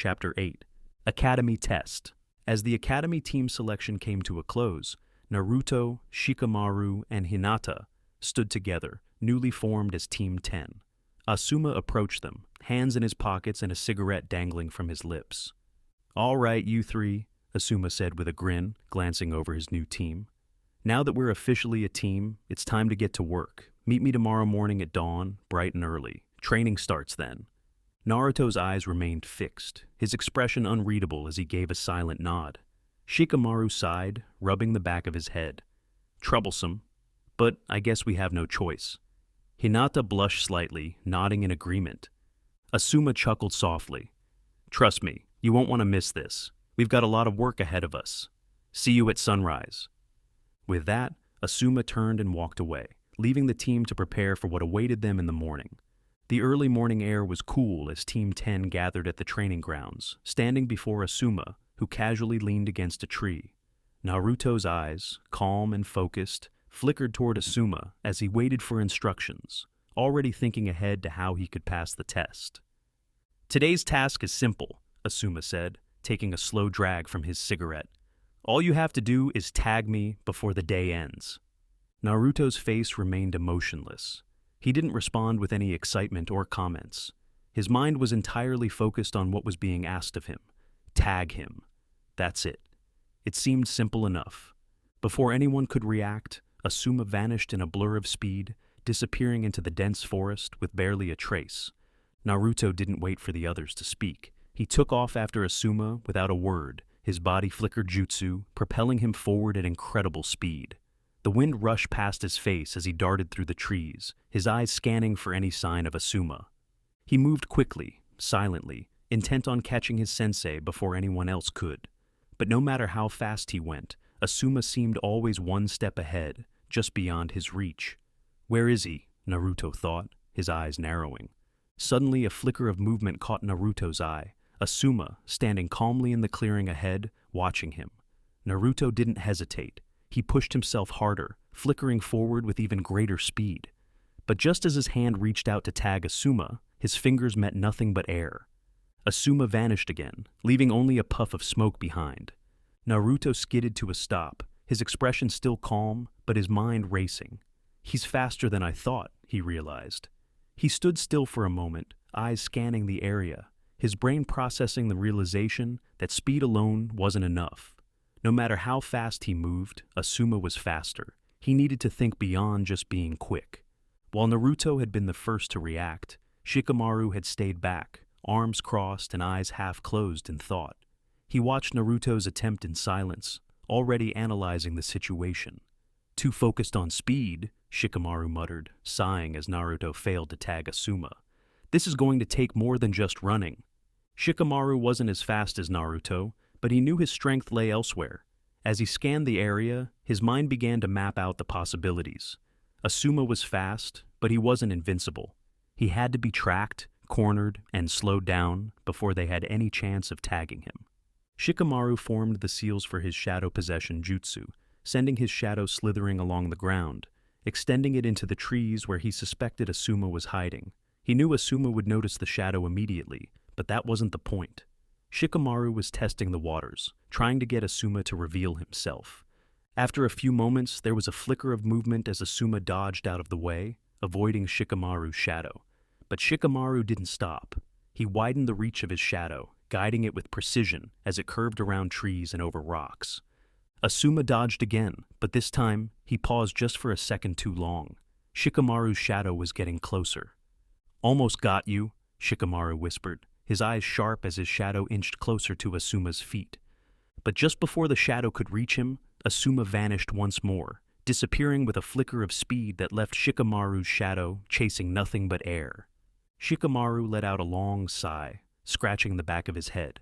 Chapter 8 Academy Test. As the Academy team selection came to a close, Naruto, Shikamaru, and Hinata stood together, newly formed as Team 10. Asuma approached them, hands in his pockets and a cigarette dangling from his lips. "All right, you three," Asuma said with a grin, glancing over his new team. "Now that we're officially a team, it's time to get to work. Meet me tomorrow morning at dawn, bright and early. Training starts then." Naruto's eyes remained fixed, his expression unreadable as he gave a silent nod. Shikamaru sighed, rubbing the back of his head. "Troublesome, but I guess we have no choice." Hinata blushed slightly, nodding in agreement. Asuma chuckled softly. "Trust me, you won't want to miss this. We've got a lot of work ahead of us. See you at sunrise." With that, Asuma turned and walked away, leaving the team to prepare for what awaited them in the morning. The early morning air was cool as Team 10 gathered at the training grounds, standing before Asuma, who casually leaned against a tree. Naruto's eyes, calm and focused, flickered toward Asuma as he waited for instructions, already thinking ahead to how he could pass the test. "Today's task is simple," Asuma said, taking a slow drag from his cigarette. "All you have to do is tag me before the day ends." Naruto's face remained emotionless. He didn't respond with any excitement or comments. His mind was entirely focused on what was being asked of him. Tag him. That's it. It seemed simple enough. Before anyone could react, Asuma vanished in a blur of speed, disappearing into the dense forest with barely a trace. Naruto didn't wait for the others to speak. He took off after Asuma without a word, his body flickered jutsu, propelling him forward at incredible speed. The wind rushed past his face as he darted through the trees, his eyes scanning for any sign of Asuma. He moved quickly, silently, intent on catching his sensei before anyone else could. But no matter how fast he went, Asuma seemed always one step ahead, just beyond his reach. "Where is he?" Naruto thought, his eyes narrowing. Suddenly a flicker of movement caught Naruto's eye, Asuma standing calmly in the clearing ahead, watching him. Naruto didn't hesitate. He pushed himself harder, flickering forward with even greater speed. But just as his hand reached out to tag Asuma, his fingers met nothing but air. Asuma vanished again, leaving only a puff of smoke behind. Naruto skidded to a stop, his expression still calm, but his mind racing. "He's faster than I thought," he realized. He stood still for a moment, eyes scanning the area, his brain processing the realization that speed alone wasn't enough. No matter how fast he moved, Asuma was faster. He needed to think beyond just being quick. While Naruto had been the first to react, Shikamaru had stayed back, arms crossed and eyes half closed in thought. He watched Naruto's attempt in silence, already analyzing the situation. "Too focused on speed," Shikamaru muttered, sighing as Naruto failed to tag Asuma. "This is going to take more than just running." Shikamaru wasn't as fast as Naruto, but he knew his strength lay elsewhere. As he scanned the area, his mind began to map out the possibilities. Asuma was fast, but he wasn't invincible. He had to be tracked, cornered, and slowed down before they had any chance of tagging him. Shikamaru formed the seals for his shadow possession jutsu, sending his shadow slithering along the ground, extending it into the trees where he suspected Asuma was hiding. He knew Asuma would notice the shadow immediately, but that wasn't the point. Shikamaru was testing the waters, trying to get Asuma to reveal himself. After a few moments, there was a flicker of movement as Asuma dodged out of the way, avoiding Shikamaru's shadow. But Shikamaru didn't stop. He widened the reach of his shadow, guiding it with precision as it curved around trees and over rocks. Asuma dodged again, but this time, he paused just for a second too long. Shikamaru's shadow was getting closer. "Almost got you," Shikamaru whispered, his eyes sharp as his shadow inched closer to Asuma's feet. But just before the shadow could reach him, Asuma vanished once more, disappearing with a flicker of speed that left Shikamaru's shadow chasing nothing but air. Shikamaru let out a long sigh, scratching the back of his head.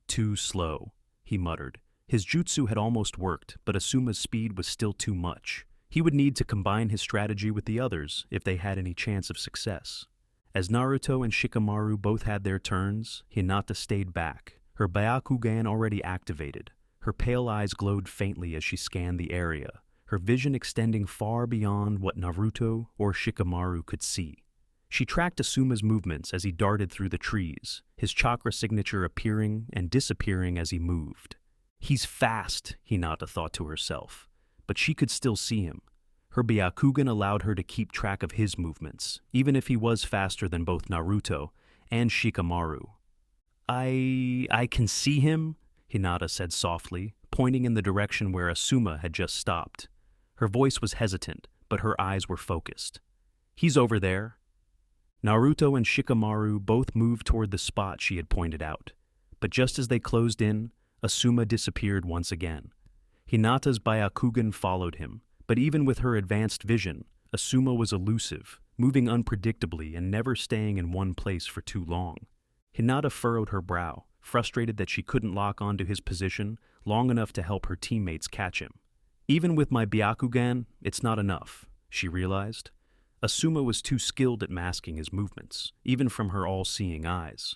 "Too slow," he muttered. His jutsu had almost worked, but Asuma's speed was still too much. He would need to combine his strategy with the others if they had any chance of success. As Naruto and Shikamaru both had their turns, Hinata stayed back, her Byakugan already activated. Her pale eyes glowed faintly as she scanned the area, her vision extending far beyond what Naruto or Shikamaru could see. She tracked Asuma's movements as he darted through the trees, his chakra signature appearing and disappearing as he moved. He's fast, Hinata thought to herself, but she could still see him. Her Byakugan allowed her to keep track of his movements, even if he was faster than both Naruto and Shikamaru. I can see him, Hinata said softly, pointing in the direction where Asuma had just stopped. Her voice was hesitant, but her eyes were focused. He's over there. Naruto and Shikamaru both moved toward the spot she had pointed out, but just as they closed in, Asuma disappeared once again. Hinata's Byakugan followed him, but even with her advanced vision, Asuma was elusive, moving unpredictably and never staying in one place for too long. Hinata furrowed her brow, frustrated that she couldn't lock onto his position long enough to help her teammates catch him. Even with my Byakugan, it's not enough, she realized. Asuma was too skilled at masking his movements, even from her all-seeing eyes.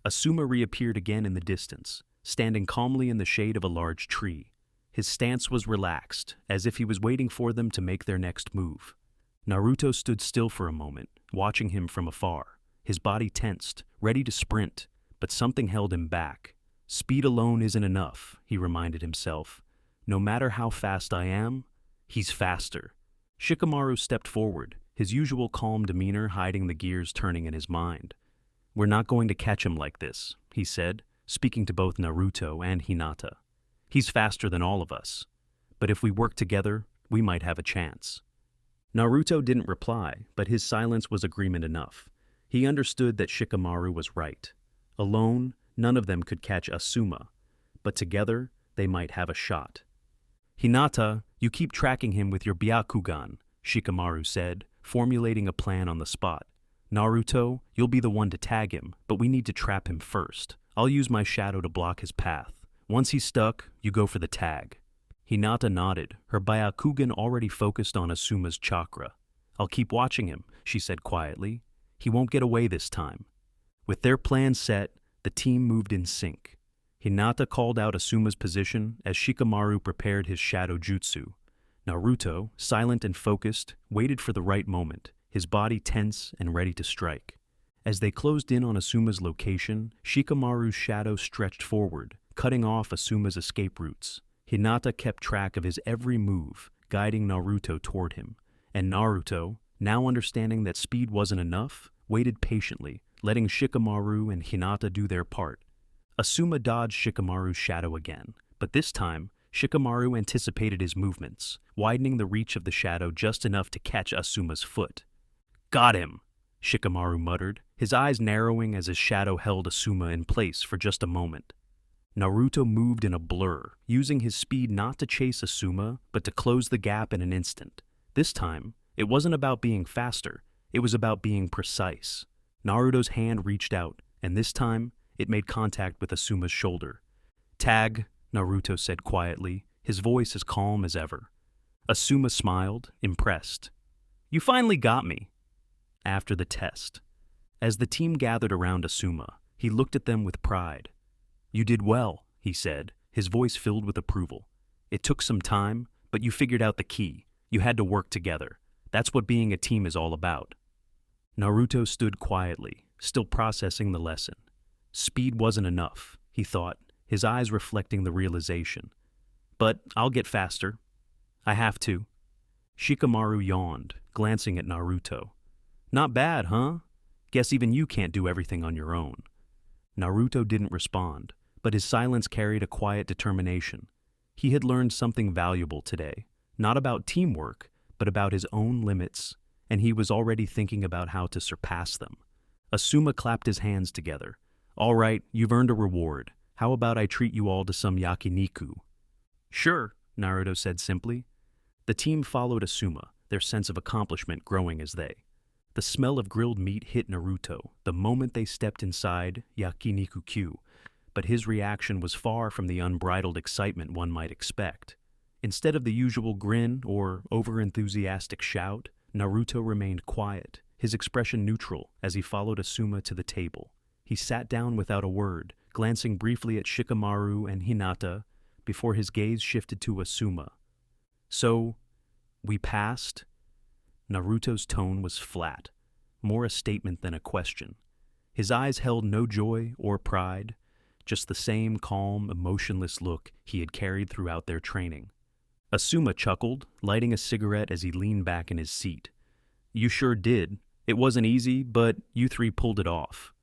Asuma reappeared again in the distance, standing calmly in the shade of a large tree. His stance was relaxed, as if he was waiting for them to make their next move. Naruto stood still for a moment, watching him from afar, his body tensed, ready to sprint, but something held him back. Speed alone isn't enough, he reminded himself. No matter how fast I am, he's faster. Shikamaru stepped forward, his usual calm demeanor hiding the gears turning in his mind. We're not going to catch him like this, he said, speaking to both Naruto and Hinata. He's faster than all of us, but if we work together, we might have a chance. Naruto didn't reply, but his silence was agreement enough. He understood that Shikamaru was right. Alone, none of them could catch Asuma, but together, they might have a shot. Hinata, you keep tracking him with your Byakugan, Shikamaru said, formulating a plan on the spot. Naruto, you'll be the one to tag him, but we need to trap him first. I'll use my shadow to block his path. Once he's stuck, you go for the tag. Hinata nodded, her Byakugan already focused on Asuma's chakra. I'll keep watching him, she said quietly. He won't get away this time. With their plan set, the team moved in sync. Hinata called out Asuma's position as Shikamaru prepared his shadow jutsu. Naruto, silent and focused, waited for the right moment, his body tense and ready to strike. As they closed in on Asuma's location, Shikamaru's shadow stretched forward, cutting off Asuma's escape routes. Hinata kept track of his every move, guiding Naruto toward him. And Naruto, now understanding that speed wasn't enough, waited patiently, letting Shikamaru and Hinata do their part. Asuma dodged Shikamaru's shadow again, but this time, Shikamaru anticipated his movements, widening the reach of the shadow just enough to catch Asuma's foot. Got him, Shikamaru muttered, his eyes narrowing as his shadow held Asuma in place for just a moment. Naruto moved in a blur, using his speed not to chase Asuma, but to close the gap in an instant. This time, it wasn't about being faster, it was about being precise. Naruto's hand reached out, and this time, it made contact with Asuma's shoulder. Tag, Naruto said quietly, his voice as calm as ever. Asuma smiled, impressed. You finally got me. After the test. As the team gathered around Asuma, he looked at them with pride. You did well, he said, his voice filled with approval. It took some time, but you figured out the key. You had to work together. That's what being a team is all about. Naruto stood quietly, still processing the lesson. Speed wasn't enough, he thought, his eyes reflecting the realization. But I'll get faster. I have to. Shikamaru yawned, glancing at Naruto. Not bad, huh? Guess even you can't do everything on your own. Naruto didn't respond, but his silence carried a quiet determination. He had learned something valuable today, not about teamwork, but about his own limits, and he was already thinking about how to surpass them. Asuma clapped his hands together. All right, you've earned a reward. How about I treat you all to some yakiniku? Sure, Naruto said simply. The team followed Asuma, their sense of accomplishment growing as they. The smell of grilled meat hit Naruto the moment they stepped inside Yakiniku-Q, but his reaction was far from the unbridled excitement one might expect. Instead of the usual grin or over-enthusiastic shout, Naruto remained quiet, his expression neutral as he followed Asuma to the table. He sat down without a word, glancing briefly at Shikamaru and Hinata before his gaze shifted to Asuma. So, we passed? Naruto's tone was flat. more a statement than a question. His eyes held no joy or pride, just the same calm, emotionless look he had carried throughout their training. Asuma chuckled, lighting a cigarette as he leaned back in his seat. "You sure did. It wasn't easy, but you three pulled it off."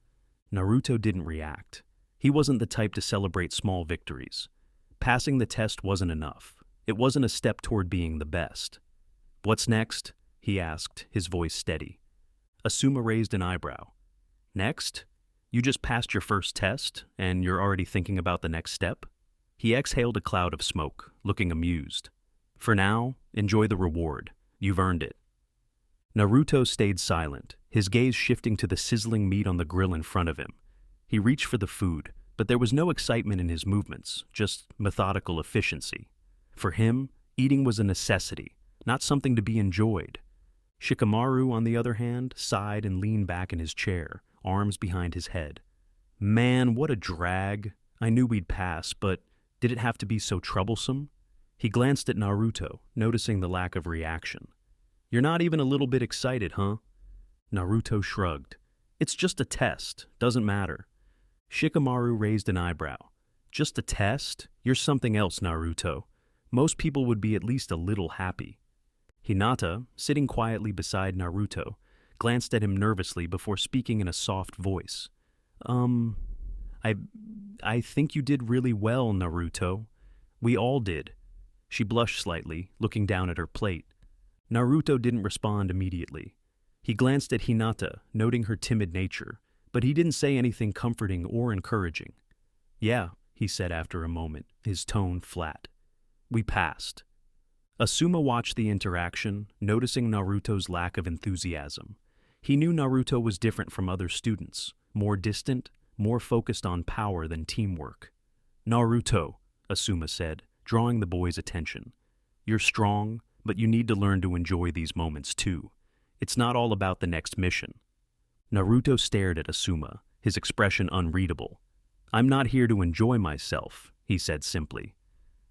Naruto didn't react. He wasn't the type to celebrate small victories. Passing the test wasn't enough. It wasn't a step toward being the best. "What's next?" he asked, his voice steady. Asuma raised an eyebrow. "Next? You just passed your first test, and you're already thinking about the next step?" He exhaled a cloud of smoke, looking amused. "For now, enjoy the reward. You've earned it." Naruto stayed silent, his gaze shifting to the sizzling meat on the grill in front of him. He reached for the food, but there was no excitement in his movements, just methodical efficiency. For him, eating was a necessity, not something to be enjoyed. Shikamaru, on the other hand, sighed and leaned back in his chair, arms behind his head. "Man, what a drag. I knew we'd pass, but did it have to be so troublesome?" He glanced at Naruto, noticing the lack of reaction. "You're not even a little bit excited, huh?" Naruto shrugged. "It's just a test. Doesn't matter." Shikamaru raised an eyebrow. "Just a test? You're something else, Naruto. Most people would be at least a little happy." Hinata, sitting quietly beside Naruto, glanced at him nervously before speaking in a soft voice. I think you did really well, Naruto. We all did." She blushed slightly, looking down at her plate. Naruto didn't respond immediately. He glanced at Hinata, noting her timid nature, but he didn't say anything comforting or encouraging. "Yeah," he said after a moment, his tone flat. "We passed." Asuma watched the interaction, noticing Naruto's lack of enthusiasm. He knew Naruto was different from other students, more distant, more focused on power than teamwork. "Naruto," Asuma said, drawing the boy's attention. "You're strong, but you need to learn to enjoy these moments too. It's not all about the next mission." Naruto stared at Asuma, his expression unreadable. "I'm not here to enjoy myself," he said simply.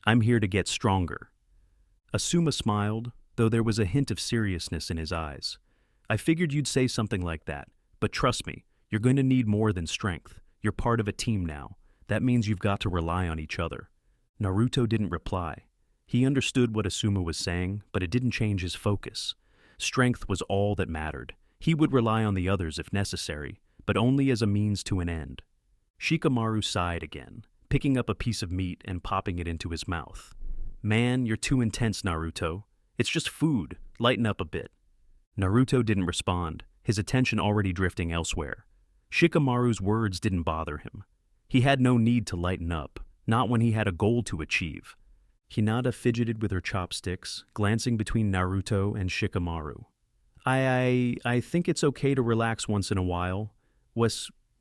"I'm here to get stronger." Asuma smiled, though there was a hint of seriousness in his eyes. "I figured you'd say something like that, but trust me, you're going to need more than strength. You're part of a team now. That means you've got to rely on each other." Naruto didn't reply. He understood what Asuma was saying, but it didn't change his focus. Strength was all that mattered. He would rely on the others if necessary, but only as a means to an end. Shikamaru sighed again, picking up a piece of meat and popping it into his mouth. "Man, you're too intense, Naruto. It's just food. Lighten up a bit." Naruto didn't respond, his attention already drifting elsewhere. Shikamaru's words didn't bother him. He had no need to lighten up, not when he had a goal to achieve. Hinata fidgeted with her chopsticks, glancing between Naruto and Shikamaru. I think it's okay to relax once in a while.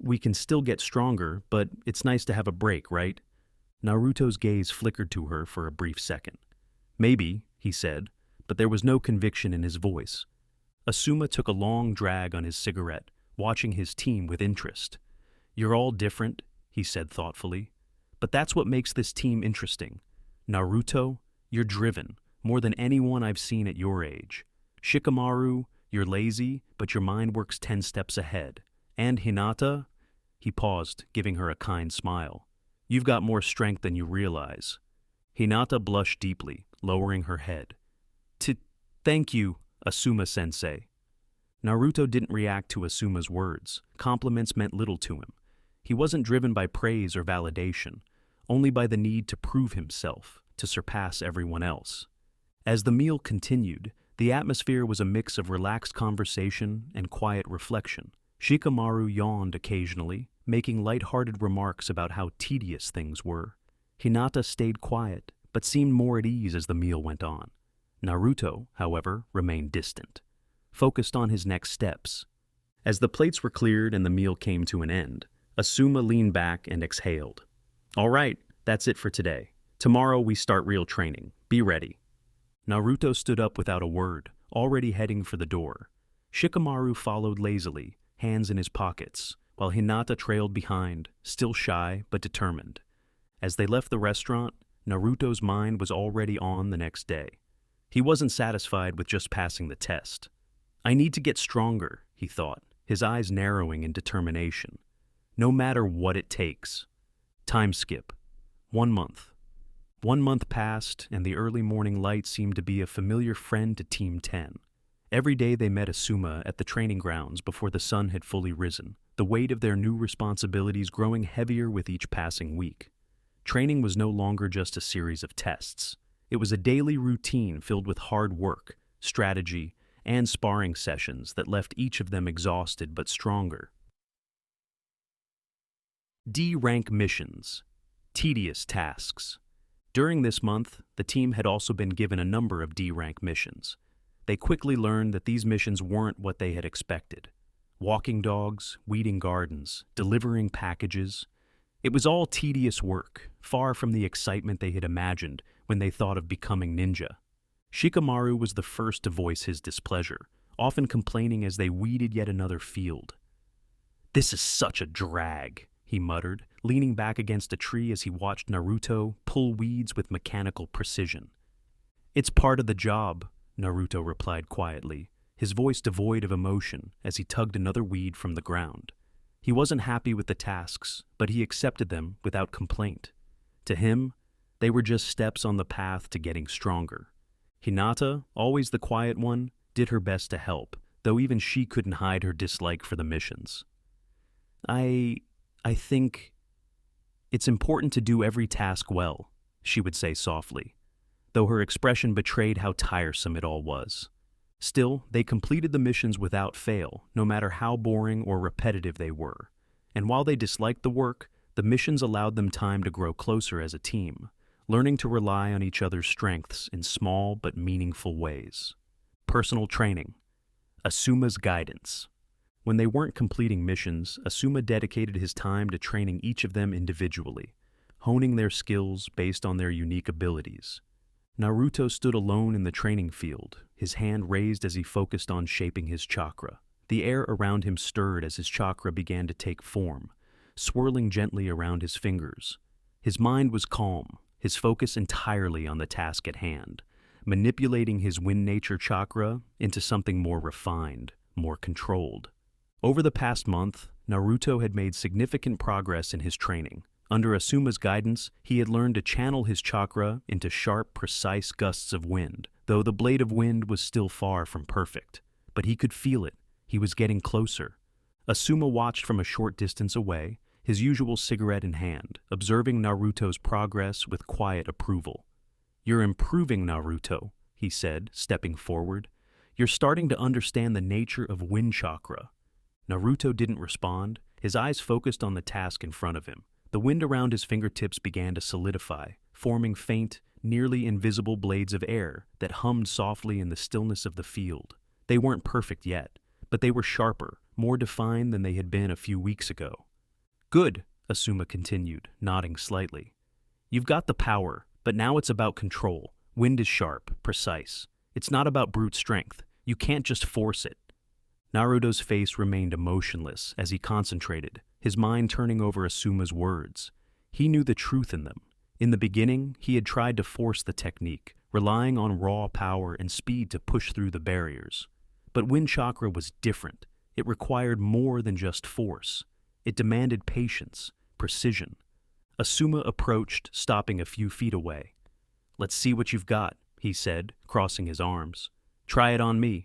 We can still get stronger, but it's nice to have a break, right?" Naruto's gaze flickered to her for a brief second. "Maybe," he said, but there was no conviction in his voice. Asuma took a long drag on his cigarette, watching his team with interest. "You're all different," he said thoughtfully, "but that's what makes this team interesting. Naruto, you're driven, more than anyone I've seen at your age. Shikamaru, you're lazy, but your mind works 10 steps ahead. And Hinata," he paused, giving her a kind smile, "you've got more strength than you realize." Hinata blushed deeply, lowering her head. Thank you, Asuma-sensei." Naruto didn't react to Asuma's words. Compliments meant little to him. He wasn't driven by praise or validation, only by the need to prove himself, to surpass everyone else. As the meal continued, the atmosphere was a mix of relaxed conversation and quiet reflection. Shikamaru yawned occasionally, making light-hearted remarks about how tedious things were. Hinata stayed quiet, but seemed more at ease as the meal went on. Naruto, however, remained distant, focused on his next steps. As the plates were cleared and the meal came to an end, Asuma leaned back and exhaled. "All right, that's it for today. Tomorrow we start real training. Be ready." Naruto stood up without a word, already heading for the door. Shikamaru followed lazily, hands in his pockets, while Hinata trailed behind, still shy but determined. As they left the restaurant, Naruto's mind was already on the next day. He wasn't satisfied with just passing the test. "I need to get stronger," he thought, his eyes narrowing in determination. No matter what it takes. Time skip. 1 month. 1 month passed, and the early morning light seemed to be a familiar friend to Team 10. Every day they met Asuma at the training grounds before the sun had fully risen, the weight of their new responsibilities growing heavier with each passing week. Training was no longer just a series of tests. It was a daily routine filled with hard work, strategy, and sparring sessions that left each of them exhausted but stronger. D-rank missions. Tedious tasks. During this month, the team had also been given a number of D-rank missions. They quickly learned that these missions weren't what they had expected. Walking dogs, weeding gardens, delivering packages. It was all tedious work, far from the excitement they had imagined when they thought of becoming ninja. Shikamaru was the first to voice his displeasure, often complaining as they weeded yet another field. "This is such a drag," he muttered, leaning back against a tree as he watched Naruto pull weeds with mechanical precision. "It's part of the job," Naruto replied quietly, his voice devoid of emotion as he tugged another weed from the ground. He wasn't happy with the tasks, but he accepted them without complaint. To him, they were just steps on the path to getting stronger. Hinata, always the quiet one, did her best to help, though even she couldn't hide her dislike for the missions. I think it's important to do every task well," she would say softly, though her expression betrayed how tiresome it all was. Still, they completed the missions without fail, no matter how boring or repetitive they were. And while they disliked the work, the missions allowed them time to grow closer as a team, learning to rely on each other's strengths in small but meaningful ways. Personal training. Asuma's guidance. When they weren't completing missions, Asuma dedicated his time to training each of them individually, honing their skills based on their unique abilities. Naruto stood alone in the training field, his hand raised as he focused on shaping his chakra. The air around him stirred as his chakra began to take form, swirling gently around his fingers. His mind was calm, his focus entirely on the task at hand, manipulating his wind nature chakra into something more refined, more controlled. Over the past month, Naruto had made significant progress in his training. Under Asuma's guidance, he had learned to channel his chakra into sharp, precise gusts of wind, though the blade of wind was still far from perfect. But he could feel it. He was getting closer. Asuma watched from a short distance away, his usual cigarette in hand, observing Naruto's progress with quiet approval. "You're improving, Naruto," he said, stepping forward. "You're starting to understand the nature of wind chakra." Naruto didn't respond, his eyes focused on the task in front of him. The wind around his fingertips began to solidify, forming faint, nearly invisible blades of air that hummed softly in the stillness of the field. They weren't perfect yet, but they were sharper, more defined than they had been a few weeks ago. "Good," Asuma continued, nodding slightly. "You've got the power, but now it's about control. Wind is sharp, precise. It's not about brute strength. You can't just force it." Naruto's face remained emotionless as he concentrated, his mind turning over Asuma's words. He knew the truth in them. In the beginning, he had tried to force the technique, relying on raw power and speed to push through the barriers. But wind chakra was different. It required more than just force. It demanded patience, precision. Asuma approached, stopping a few feet away. "Let's see what you've got," he said, crossing his arms. "Try it on me."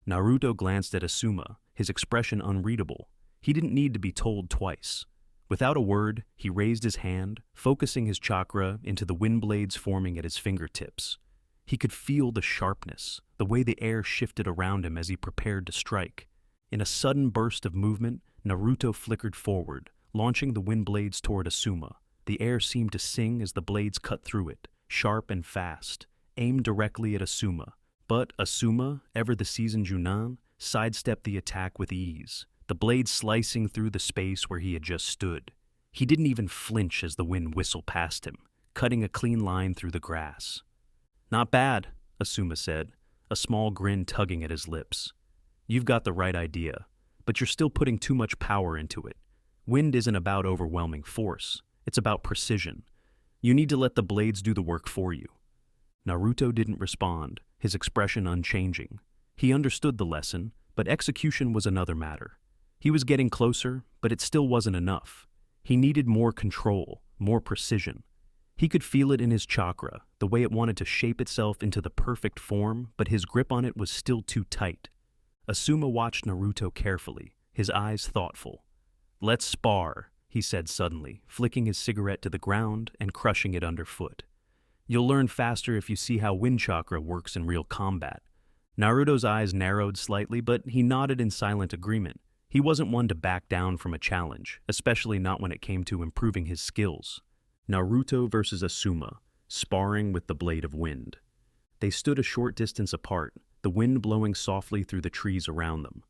Naruto glanced at Asuma, his expression unreadable. He didn't need to be told twice. Without a word, he raised his hand, focusing his chakra into the wind blades forming at his fingertips. He could feel the sharpness, the way the air shifted around him as he prepared to strike. In a sudden burst of movement, Naruto flickered forward, launching the wind blades toward Asuma. The air seemed to sing as the blades cut through it, sharp and fast, aimed directly at Asuma. But Asuma, ever the seasoned Junan, sidestepped the attack with ease, the blade slicing through the space where he had just stood. He didn't even flinch as the wind whistled past him, cutting a clean line through the grass. "Not bad," Asuma said, a small grin tugging at his lips. "You've got the right idea, but you're still putting too much power into it. Wind isn't about overwhelming force, it's about precision. You need to let the blades do the work for you." Naruto didn't respond, his expression unchanging. He understood the lesson, But execution was another matter. He was getting closer, but it still wasn't enough. He needed more control, more precision. He could feel it in his chakra, the way it wanted to shape itself into the perfect form, but his grip on it was still too tight. Asuma watched Naruto carefully, his eyes thoughtful. "Let's spar," he said suddenly, flicking his cigarette to the ground and crushing it underfoot. "You'll learn faster if you see how wind chakra works in real combat." Naruto's eyes narrowed slightly, but he nodded in silent agreement. He wasn't one to back down from a challenge, especially not when it came to improving his skills. Naruto versus Asuma, sparring with the blade of wind. They stood a short distance apart, the wind blowing softly through the trees around them.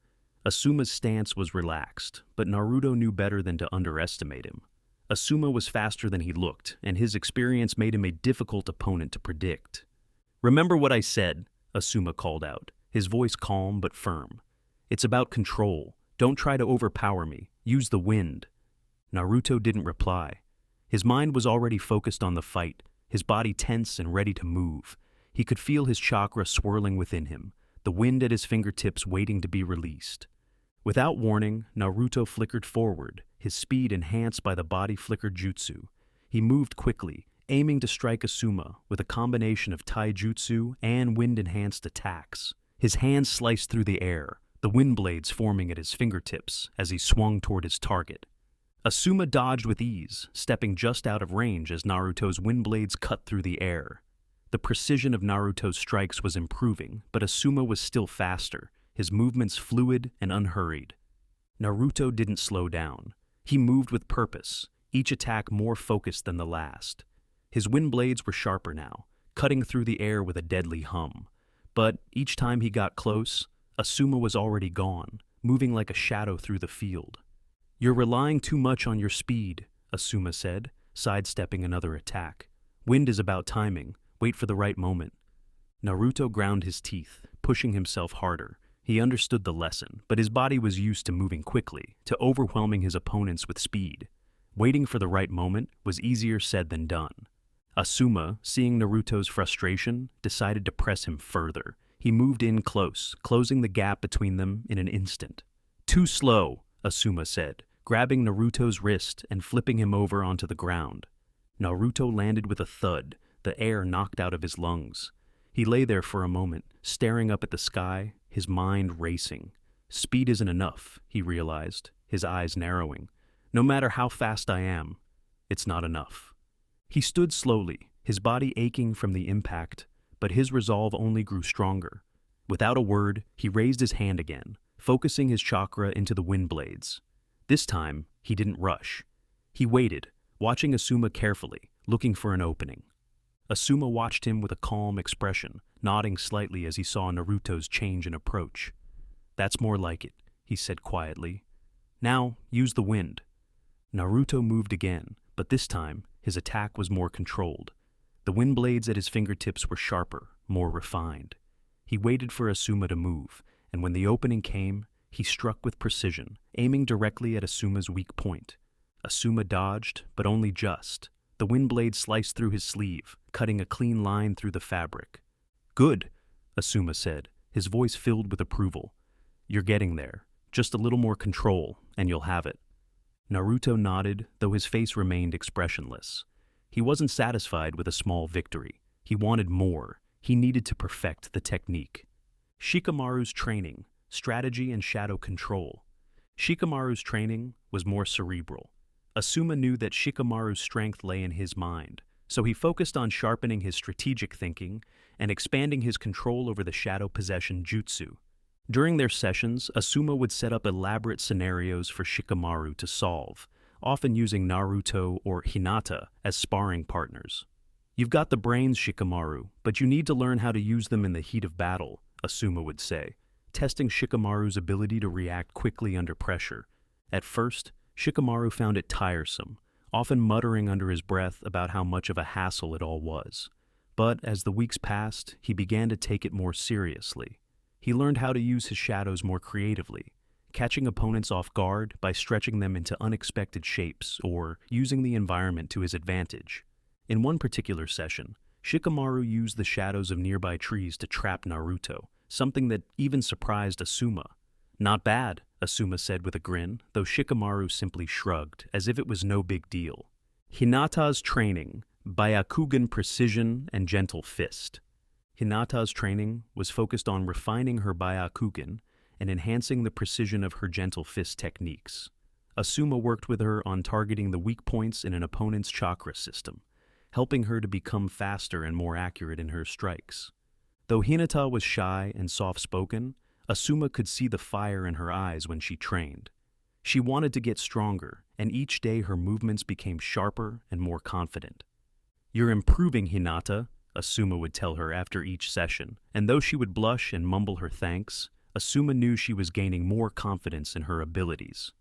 Asuma's stance was relaxed, but Naruto knew better than to underestimate him. Asuma was faster than he looked, and his experience made him a difficult opponent to predict. "Remember what I said," Asuma called out, his voice calm but firm. "It's about control. Don't try to overpower me. Use the wind." Naruto didn't reply. His mind was already focused on the fight, his body tense and ready to move. He could feel his chakra swirling within him, the wind at his fingertips waiting to be released. Without warning, Naruto flickered forward, his speed enhanced by the body flicker jutsu. He moved quickly, aiming to strike Asuma with a combination of taijutsu and wind-enhanced attacks. His hands sliced through the air, the wind blades forming at his fingertips as he swung toward his target. Asuma dodged with ease, stepping just out of range as Naruto's wind blades cut through the air. The precision of Naruto's strikes was improving, but Asuma was still faster, his movements fluid and unhurried. Naruto didn't slow down. He moved with purpose, each attack more focused than the last. His wind blades were sharper now, cutting through the air with a deadly hum. But each time he got close, Asuma was already gone, moving like a shadow through the field. "You're relying too much on your speed," Asuma said, sidestepping another attack. "Wind is about timing. Wait for the right moment." Naruto ground his teeth, pushing himself harder. He understood the lesson, but his body was used to moving quickly, to overwhelming his opponents with speed. Waiting for the right moment was easier said than done. Asuma, seeing Naruto's frustration, decided to press him further. He moved in close, closing the gap between them in an instant. "Too slow," Asuma said, grabbing Naruto's wrist and flipping him over onto the ground. Naruto landed with a thud, the air knocked out of his lungs. He lay there for a moment, staring up at the sky, his mind racing. Speed isn't enough, he realized, his eyes narrowing. No matter how fast I am, it's not enough. He stood slowly, his body aching from the impact, but his resolve only grew stronger. Without a word, he raised his hand again, focusing his chakra into the wind blades. This time, he didn't rush. He waited, watching Asuma carefully, looking for an opening. Asuma watched him with a calm expression, nodding slightly as he saw Naruto's change in approach. "That's more like it," he said quietly. "Now, use the wind." Naruto moved again, but this time, his attack was more controlled. The wind blades at his fingertips were sharper, more refined. He waited for Asuma to move, and when the opening came, he struck with precision, aiming directly at Asuma's weak point. Asuma dodged, but only just. The wind blade sliced through his sleeve, cutting a clean line through the fabric. "Good," Asuma said, his voice filled with approval. "You're getting there. Just a little more control, and you'll have it." Naruto nodded, though his face remained expressionless. He wasn't satisfied with a small victory. He wanted more. He needed to perfect the technique. Shikamaru's training, strategy and shadow control. Shikamaru's training was more cerebral. Asuma knew that Shikamaru's strength lay in his mind, so he focused on sharpening his strategic thinking and expanding his control over the shadow possession jutsu. During their sessions, Asuma would set up elaborate scenarios for Shikamaru to solve, often using Naruto or Hinata as sparring partners. "You've got the brains, Shikamaru, but you need to learn how to use them in the heat of battle," Asuma would say, testing Shikamaru's ability to react quickly under pressure. At first, Shikamaru found it tiresome, often muttering under his breath about how much of a hassle it all was. But as the weeks passed, he began to take it more seriously. He learned how to use his shadows more creatively, catching opponents off guard by stretching them into unexpected shapes or using the environment to his advantage. In one particular session, Shikamaru used the shadows of nearby trees to trap Naruto, something that even surprised Asuma. Not bad, Asuma said with a grin, though Shikamaru simply shrugged, as if it was no big deal. Hinata's training, Byakugan precision and gentle fist. Hinata's training was focused on refining her Byakugan and enhancing the precision of her gentle fist techniques. Asuma worked with her on targeting the weak points in an opponent's chakra system, helping her to become faster and more accurate in her strikes. Though Hinata was shy and soft-spoken, Asuma could see the fire in her eyes when she trained. She wanted to get stronger, and each day her movements became sharper and more confident. "You're improving, Hinata," Asuma would tell her after each session, and though she would blush and mumble her thanks, Asuma knew she was gaining more confidence in her abilities.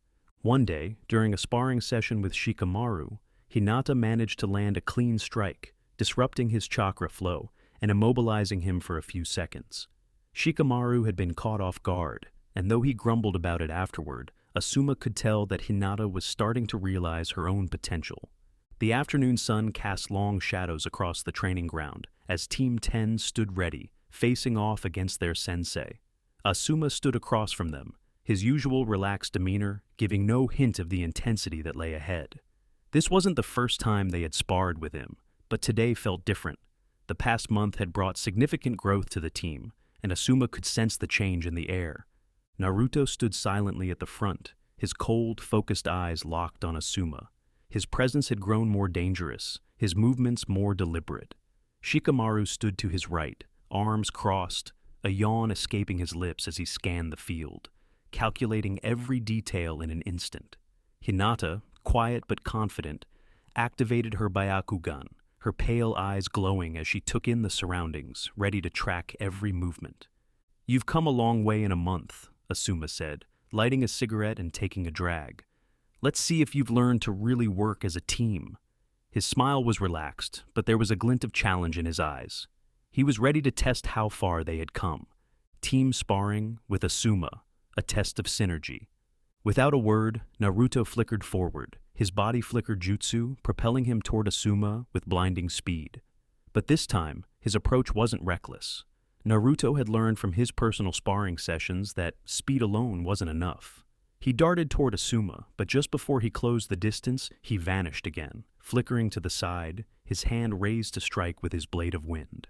One day, during a sparring session with Shikamaru, Hinata managed to land a clean strike, disrupting his chakra flow and immobilizing him for a few seconds. Shikamaru had been caught off guard, and though he grumbled about it afterward, Asuma could tell that Hinata was starting to realize her own potential. The afternoon sun cast long shadows across the training ground as Team 10 stood ready, facing off against their sensei. Asuma stood across from them, his usual relaxed demeanor giving no hint of the intensity that lay ahead. This wasn't the first time they had sparred with him, but today felt different. The past month had brought significant growth to the team, and Asuma could sense the change in the air. Naruto stood silently at the front, his cold, focused eyes locked on Asuma. His presence had grown more dangerous, his movements more deliberate. Shikamaru stood to his right, arms crossed, a yawn escaping his lips as he scanned the field, calculating every detail in an instant. Hinata, quiet but confident, activated her Byakugan, her pale eyes glowing as she took in the surroundings, ready to track every movement. "You've come a long way in a month," Asuma said, lighting a cigarette and taking a drag. "Let's see if you've learned to really work as a team." His smile was relaxed, but there was a glint of challenge in his eyes. He was ready to test how far they had come. Team sparring with Asuma, a test of synergy. Without a word, Naruto flickered forward, his body flickered jutsu, propelling him toward Asuma with blinding speed. But this time, his approach wasn't reckless. Naruto had learned from his personal sparring sessions that speed alone wasn't enough. He darted toward Asuma, but just before he closed the distance, he vanished again, flickering to the side, his hand raised to strike with his blade of wind.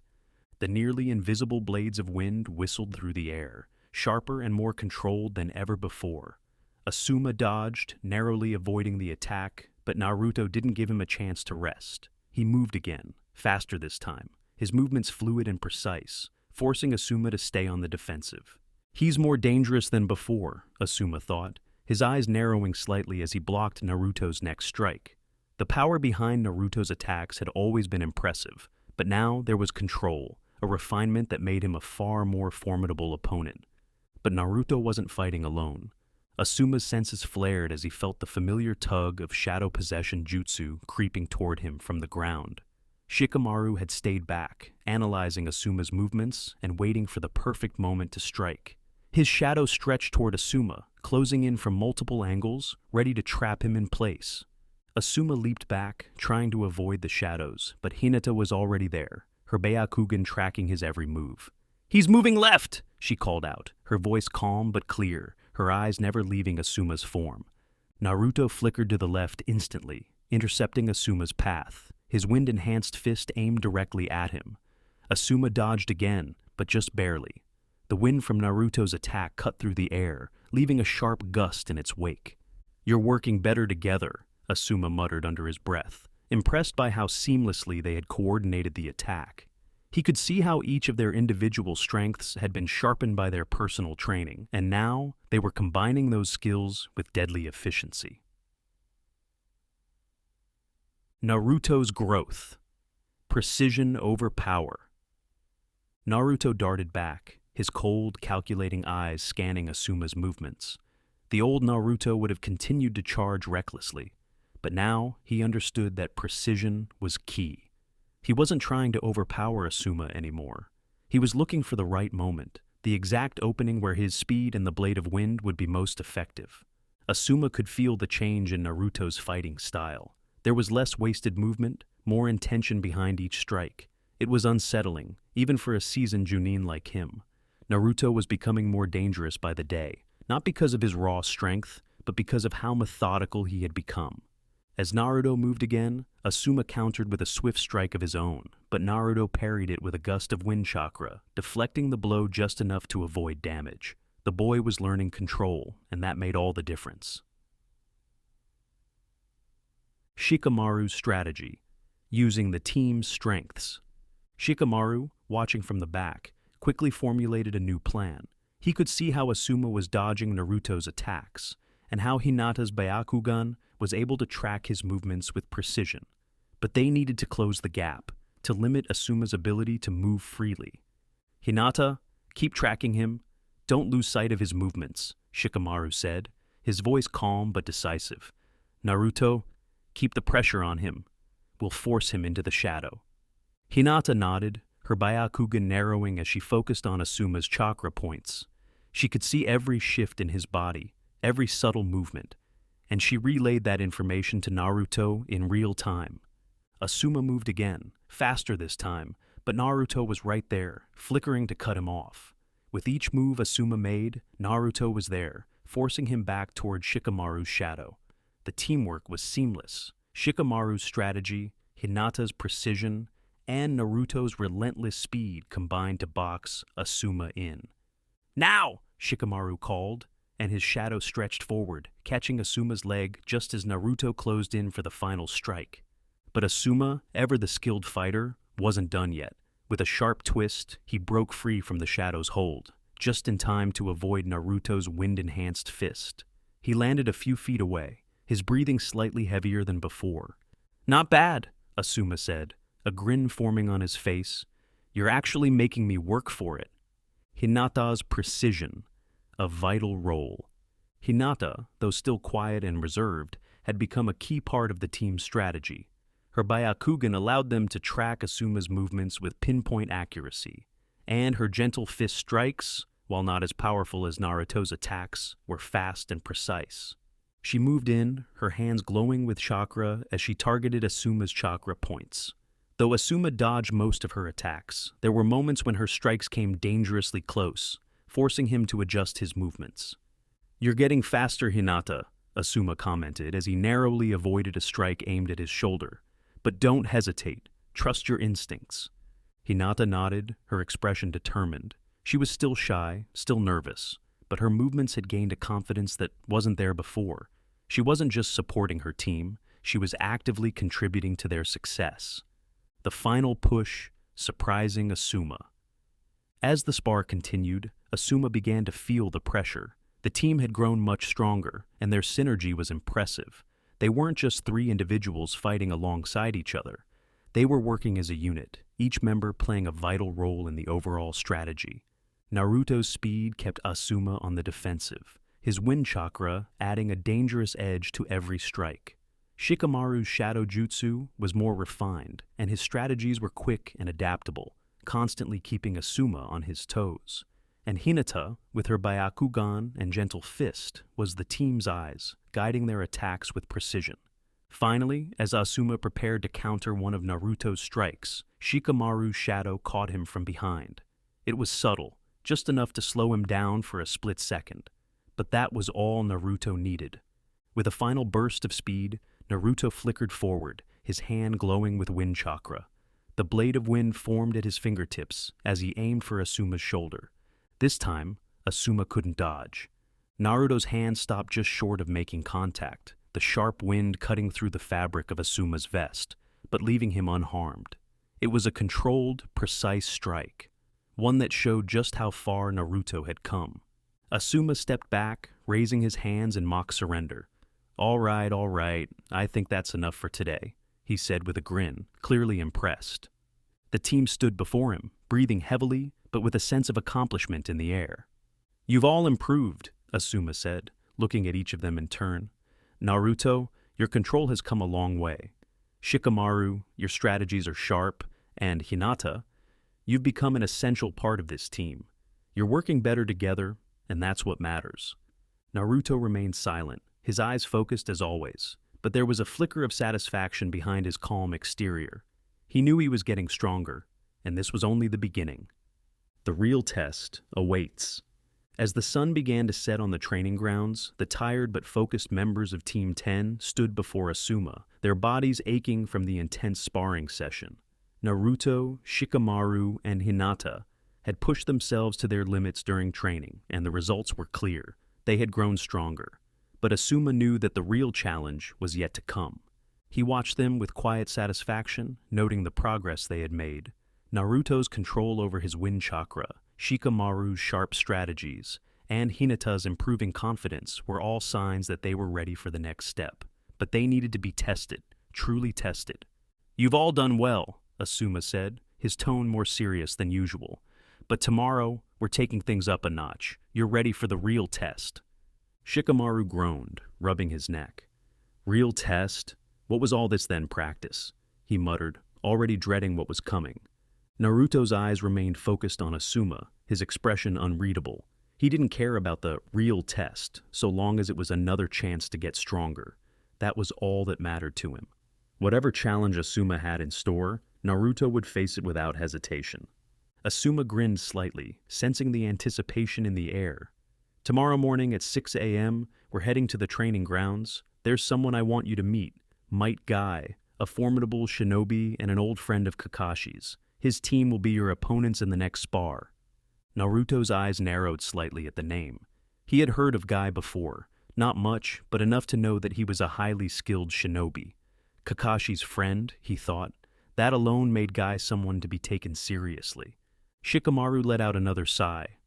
The nearly invisible blades of wind whistled through the air, sharper and more controlled than ever before. Asuma dodged, narrowly avoiding the attack, but Naruto didn't give him a chance to rest. He moved again, faster this time, his movements fluid and precise, forcing Asuma to stay on the defensive. "He's more dangerous than before," Asuma thought, his eyes narrowing slightly as he blocked Naruto's next strike. The power behind Naruto's attacks had always been impressive, but now there was control, a refinement that made him a far more formidable opponent. But Naruto wasn't fighting alone. Asuma's senses flared as he felt the familiar tug of shadow possession jutsu creeping toward him from the ground. Shikamaru had stayed back, analyzing Asuma's movements and waiting for the perfect moment to strike. His shadow stretched toward Asuma, closing in from multiple angles, ready to trap him in place. Asuma leaped back, trying to avoid the shadows, but Hinata was already there, her Byakugan tracking his every move. "He's moving left!" she called out, her voice calm but clear, her eyes never leaving Asuma's form. Naruto flickered to the left instantly, intercepting Asuma's path, his wind-enhanced fist aimed directly at him. Asuma dodged again, but just barely. The wind from Naruto's attack cut through the air, leaving a sharp gust in its wake. "You're working better together," Asuma muttered under his breath, impressed by how seamlessly they had coordinated the attack. He could see how each of their individual strengths had been sharpened by their personal training, and now they were combining those skills with deadly efficiency. Naruto's growth. Precision over power. Naruto darted back, his cold, calculating eyes scanning Asuma's movements. The old Naruto would have continued to charge recklessly, but now he understood that precision was key. He wasn't trying to overpower Asuma anymore. He was looking for the right moment, the exact opening where his speed and the blade of wind would be most effective. Asuma could feel the change in Naruto's fighting style. There was less wasted movement, more intention behind each strike. It was unsettling, even for a seasoned Junin like him. Naruto was becoming more dangerous by the day, not because of his raw strength, but because of how methodical he had become. As Naruto moved again, Asuma countered with a swift strike of his own, but Naruto parried it with a gust of wind chakra, deflecting the blow just enough to avoid damage. The boy was learning control, and that made all the difference. Shikamaru's strategy, using the team's strengths. Shikamaru, watching from the back, quickly formulated a new plan. He could see how Asuma was dodging Naruto's attacks, and how Hinata's Byakugan was able to track his movements with precision. But they needed to close the gap, to limit Asuma's ability to move freely. "Hinata, keep tracking him. Don't lose sight of his movements," Shikamaru said, his voice calm but decisive. "Naruto, keep the pressure on him. We'll force him into the shadow." Hinata nodded, her Byakugan narrowing as she focused on Asuma's chakra points. She could see every shift in his body, every subtle movement, and she relayed that information to Naruto in real time. Asuma moved again, faster this time, but Naruto was right there, flickering to cut him off. With each move Asuma made, Naruto was there, forcing him back toward Shikamaru's shadow. The teamwork was seamless. Shikamaru's strategy, Hinata's precision, and Naruto's relentless speed combined to box Asuma in. "Now!" Shikamaru called, and his shadow stretched forward, catching Asuma's leg just as Naruto closed in for the final strike. But Asuma, ever the skilled fighter, wasn't done yet. With a sharp twist, he broke free from the shadow's hold, just in time to avoid Naruto's wind-enhanced fist. He landed a few feet away, his breathing slightly heavier than before. "Not bad," Asuma said, a grin forming on his face. "You're actually making me work for it." Hinata's precision, a vital role. Hinata, though still quiet and reserved, had become a key part of the team's strategy. Her Byakugan allowed them to track Asuma's movements with pinpoint accuracy, and her gentle fist strikes, while not as powerful as Naruto's attacks, were fast and precise. She moved in, her hands glowing with chakra as she targeted Asuma's chakra points. Though Asuma dodged most of her attacks, there were moments when her strikes came dangerously close, forcing him to adjust his movements. "You're getting faster, Hinata," Asuma commented as he narrowly avoided a strike aimed at his shoulder. "But don't hesitate. Trust your instincts." Hinata nodded, her expression determined. She was still shy, still nervous, but her movements had gained a confidence that wasn't there before. She wasn't just supporting her team, she was actively contributing to their success. The final push, surprising Asuma. As the spar continued, Asuma began to feel the pressure. The team had grown much stronger, and their synergy was impressive. They weren't just three individuals fighting alongside each other. They were working as a unit, each member playing a vital role in the overall strategy. Naruto's speed kept Asuma on the defensive, his wind chakra adding a dangerous edge to every strike. Shikamaru's shadow jutsu was more refined, and his strategies were quick and adaptable, constantly keeping Asuma on his toes. And Hinata, with her Byakugan and gentle fist, was the team's eyes, guiding their attacks with precision. Finally, as Asuma prepared to counter one of Naruto's strikes, Shikamaru's shadow caught him from behind. It was subtle, just enough to slow him down for a split second. But that was all Naruto needed. With a final burst of speed, Naruto flickered forward, his hand glowing with wind chakra. The blade of wind formed at his fingertips as he aimed for Asuma's shoulder. This time, Asuma couldn't dodge. Naruto's hand stopped just short of making contact, the sharp wind cutting through the fabric of Asuma's vest, but leaving him unharmed. It was a controlled, precise strike, one that showed just how far Naruto had come. Asuma stepped back, raising his hands in mock surrender. All right, I think that's enough for today," he said with a grin, clearly impressed. The team stood before him, breathing heavily, but with a sense of accomplishment in the air. "You've all improved," Asuma said, looking at each of them in turn. "Naruto, your control has come a long way. Shikamaru, your strategies are sharp, and Hinata, you've become an essential part of this team. You're working better together, and that's what matters." Naruto remained silent, his eyes focused as always, but there was a flicker of satisfaction behind his calm exterior. He knew he was getting stronger, and this was only the beginning. The real test awaits. As the sun began to set on the training grounds, the tired but focused members of Team 10 stood before Asuma, their bodies aching from the intense sparring session. Naruto, Shikamaru, and Hinata had pushed themselves to their limits during training, and the results were clear. They had grown stronger. But Asuma knew that the real challenge was yet to come. He watched them with quiet satisfaction, noting the progress they had made. Naruto's control over his wind chakra, Shikamaru's sharp strategies, and Hinata's improving confidence were all signs that they were ready for the next step. But they needed to be tested, truly tested. "You've all done well," Asuma said, his tone more serious than usual. "But tomorrow, we're taking things up a notch. You're ready for the real test." Shikamaru groaned, rubbing his neck. "Real test? What was all this then, practice?" he muttered, already dreading what was coming. Naruto's eyes remained focused on Asuma, his expression unreadable. He didn't care about the real test, so long as it was another chance to get stronger. That was all that mattered to him. Whatever challenge Asuma had in store, Naruto would face it without hesitation. Asuma grinned slightly, sensing the anticipation in the air. "Tomorrow morning at 6 a.m., we're heading to the training grounds. There's someone I want you to meet, Might Guy, a formidable shinobi and an old friend of Kakashi's. His team will be your opponents in the next spar." Naruto's eyes narrowed slightly at the name. He had heard of Guy before, not much, but enough to know that he was a highly skilled shinobi. Kakashi's friend, he thought. That alone made Guy someone to be taken seriously. Shikamaru let out another sigh.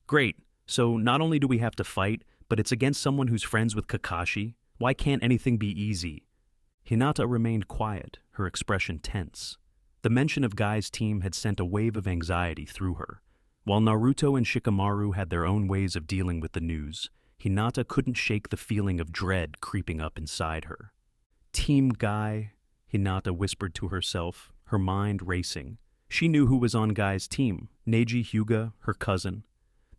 "Great, so not only do we have to fight, but it's against someone who's friends with Kakashi? Why can't anything be easy?" Hinata remained quiet, her expression tense. The mention of Guy's team had sent a wave of anxiety through her. While Naruto and Shikamaru had their own ways of dealing with the news, Hinata couldn't shake the feeling of dread creeping up inside her. "Team Guy," Hinata whispered to herself, her mind racing. She knew who was on Guy's team, Neji Hyuga, her cousin.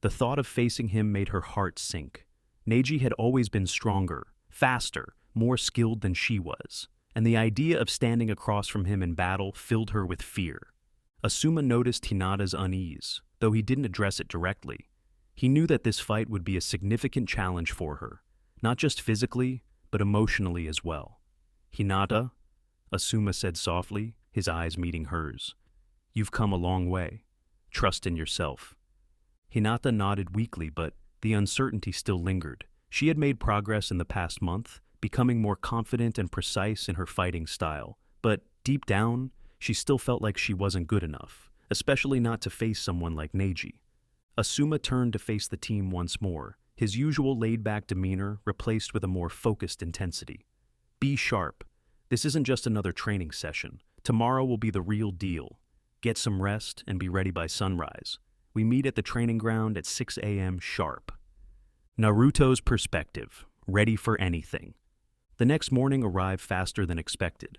The thought of facing him made her heart sink. Neji had always been stronger, faster, more skilled than she was, and the idea of standing across from him in battle filled her with fear. Asuma noticed Hinata's unease, though he didn't address it directly. He knew that this fight would be a significant challenge for her, not just physically, but emotionally as well. "Hinata," Asuma said softly, his eyes meeting hers. "You've come a long way. Trust in yourself." Hinata nodded weakly, but the uncertainty still lingered. She had made progress in the past month, becoming more confident and precise in her fighting style. But deep down, she still felt like she wasn't good enough, especially not to face someone like Neji. Asuma turned to face the team once more, his usual laid-back demeanor replaced with a more focused intensity. "Be sharp. This isn't just another training session. Tomorrow will be the real deal. Get some rest and be ready by sunrise. We meet at the training ground at 6 a.m. sharp." Naruto's perspective, ready for anything. The next morning arrived faster than expected,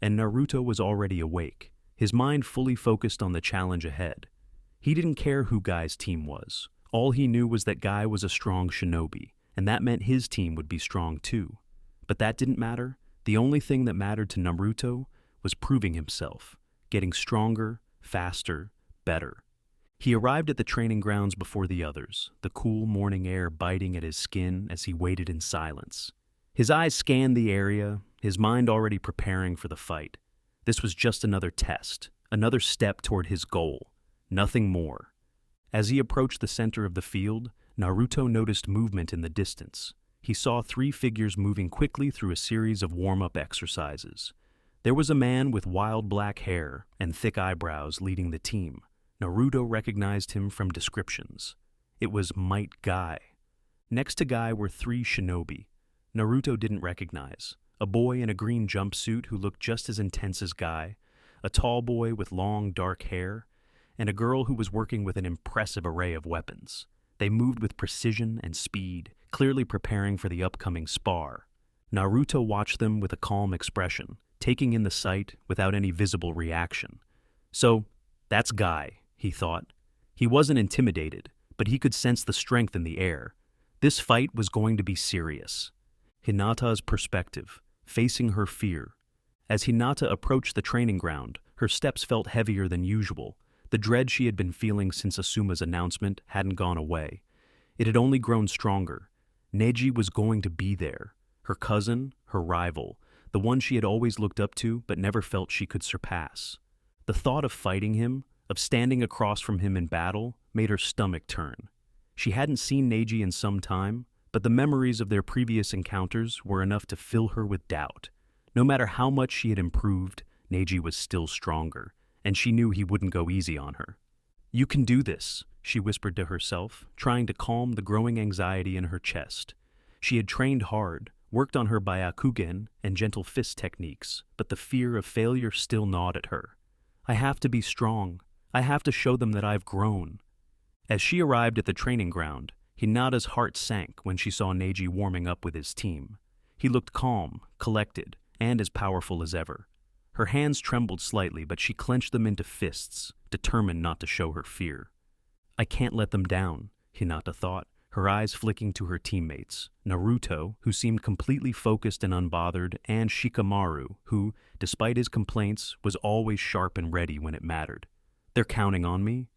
and Naruto was already awake, his mind fully focused on the challenge ahead. He didn't care who Guy's team was. All he knew was that Guy was a strong shinobi, and that meant his team would be strong too. But that didn't matter. The only thing that mattered to Naruto was proving himself, getting stronger, faster, better. He arrived at the training grounds before the others, the cool morning air biting at his skin as he waited in silence. His eyes scanned the area, his mind already preparing for the fight. This was just another test, another step toward his goal, nothing more. As he approached the center of the field, Naruto noticed movement in the distance. He saw 3 figures moving quickly through a series of warm-up exercises. There was a man with wild black hair and thick eyebrows leading the team. Naruto recognized him from descriptions. It was Might Guy. Next to Guy were 3 shinobi. Naruto didn't recognize. A boy in a green jumpsuit who looked just as intense as Guy, a tall boy with long, dark hair, and a girl who was working with an impressive array of weapons. They moved with precision and speed, clearly preparing for the upcoming spar. Naruto watched them with a calm expression, taking in the sight without any visible reaction. So, that's Guy, he thought. He wasn't intimidated, but he could sense the strength in the air. This fight was going to be serious. Hinata's perspective, facing her fear. As Hinata approached the training ground, her steps felt heavier than usual. The dread she had been feeling since Asuma's announcement hadn't gone away. It had only grown stronger. Neji was going to be there. Her cousin, her rival, the one she had always looked up to but never felt she could surpass. The thought of fighting him, of standing across from him in battle, made her stomach turn. She hadn't seen Neji in some time, but the memories of their previous encounters were enough to fill her with doubt. No matter how much she had improved, Neji was still stronger, and she knew he wouldn't go easy on her. "You can do this," she whispered to herself, trying to calm the growing anxiety in her chest. She had trained hard, worked on her byakugan and gentle fist techniques, but the fear of failure still gnawed at her. "I have to be strong. I have to show them that I've grown." As she arrived at the training ground, Hinata's heart sank when she saw Neji warming up with his team. He looked calm, collected, and as powerful as ever. Her hands trembled slightly, but she clenched them into fists, determined not to show her fear. "I can't let them down," Hinata thought, her eyes flicking to her teammates, Naruto, who seemed completely focused and unbothered, and Shikamaru, who, despite his complaints, was always sharp and ready when it mattered. "They're counting on me.